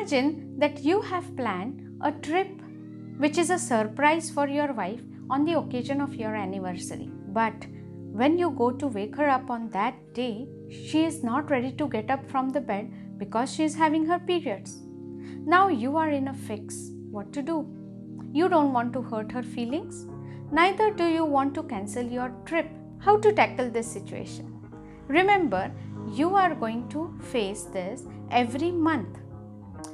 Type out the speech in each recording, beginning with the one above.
Imagine that you have planned a trip which is a surprise for your wife on the occasion of your anniversary. But when you go to wake her up on that day, she is not ready to get up from the bed because she is having her periods. Now you are in a fix. What to do? You don't want to hurt her feelings. Neither do you want to cancel your trip. How to tackle this situation? Remember, you are going to face this every month.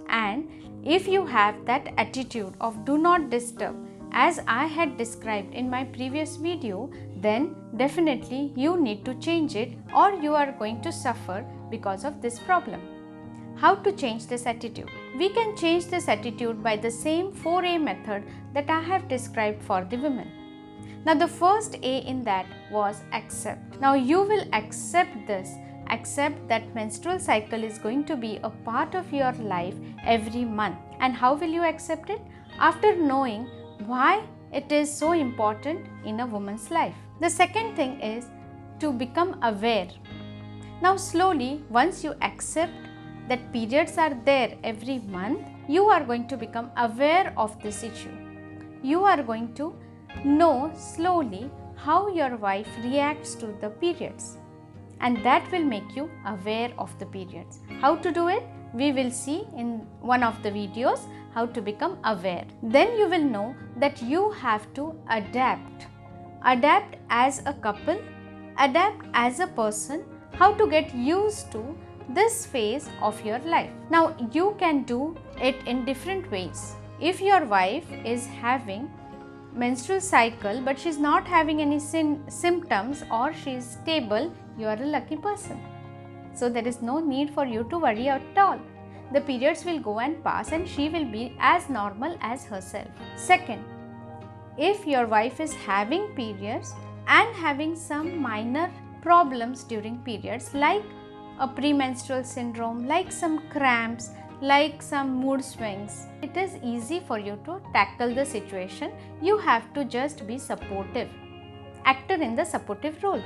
And if you have that attitude of do not disturb, as I had described in my previous video, then definitely you need to change it or you are going to suffer because of this problem. How to change this attitude? We can change this attitude by the same 4A method that I have described for the women. Now the first A in that was accept. Now you will accept this. Accept that menstrual cycle is going to be a part of your life every month. And how will you accept it? After knowing why it is so important in a woman's life. The second thing is to become aware. Now slowly, once you accept that periods are there every month, you are going to become aware of this issue. You are going to know slowly how your wife reacts to the periods, and that will make you aware of the periods. How to do it? We will see in one of the videos how to become aware. Then you will know that you have to adapt. Adapt as a couple, adapt as a person, how to get used to this phase of your life. Now you can do it in different ways. If your wife is having menstrual cycle but she is not having any symptoms or she is stable, you are a lucky person. So there is no need for you to worry at all. The periods will go and pass and she will be as normal as herself. Second, if your wife is having periods and having some minor problems during periods like a premenstrual syndrome, like some cramps, like some mood swings, it is easy for you to tackle the situation. You have to just be supportive. Actor in the supportive role.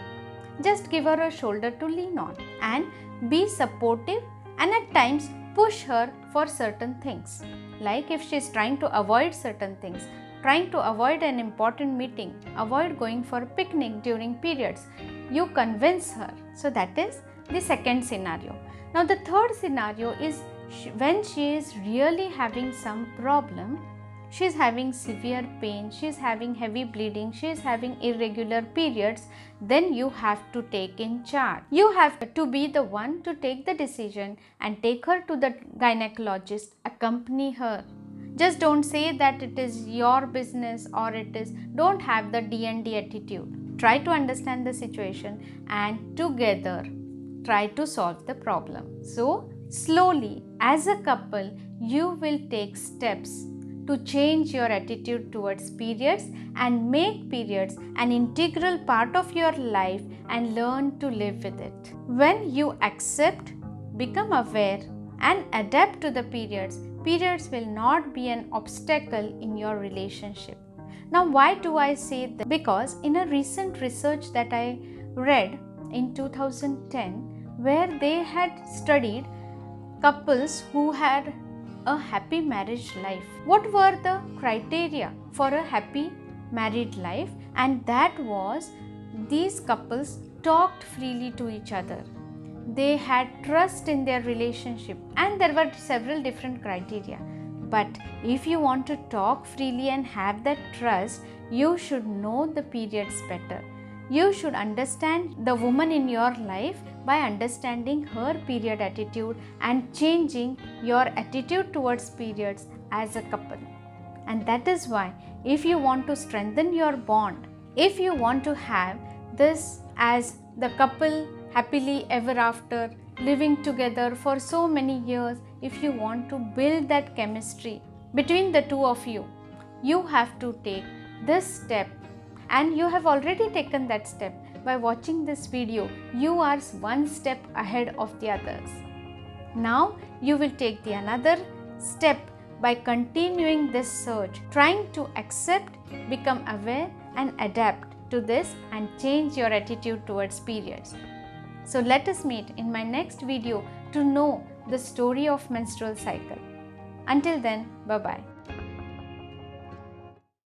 Just give her a shoulder to lean on and be supportive, and at times push her for certain things. Like if she is trying to avoid certain things, trying to avoid an important meeting, avoid going for a picnic during periods, you convince her. So that is the second scenario. Now the third scenario is when she is really having some problem, she is having severe pain, she is having heavy bleeding, she is having irregular periods, then you have to take in charge. You have to be the one to take the decision and take her to the gynecologist, accompany her. Just don't say that it is your business or don't have the D&D attitude. Try to understand the situation and together try to solve the problem. So slowly, as a couple, you will take steps to change your attitude towards periods and make periods an integral part of your life and learn to live with it. When you accept, become aware and adapt to the periods, periods will not be an obstacle in your relationship. Now why do I say that? Because in a recent research that I read in 2010, where they had studied couples who had a happy marriage life. What were the criteria for a happy married life? And that was these couples talked freely to each other. They had trust in their relationship, and there were several different criteria. But if you want to talk freely and have that trust, you should know the periods better. You should understand the woman in your life by understanding her period attitude and changing your attitude towards periods as a couple. And that is why if you want to strengthen your bond, if you want to have this as the couple happily ever after, living together for so many years, if you want to build that chemistry between the two of you, you have to take this step. And you have already taken that step. By watching this video, you are one step ahead of the others. Now you will take the another step by continuing this search, trying to accept, become aware and adapt to this and change your attitude towards periods. So let us meet in my next video to know the story of menstrual cycle. Until then, bye bye.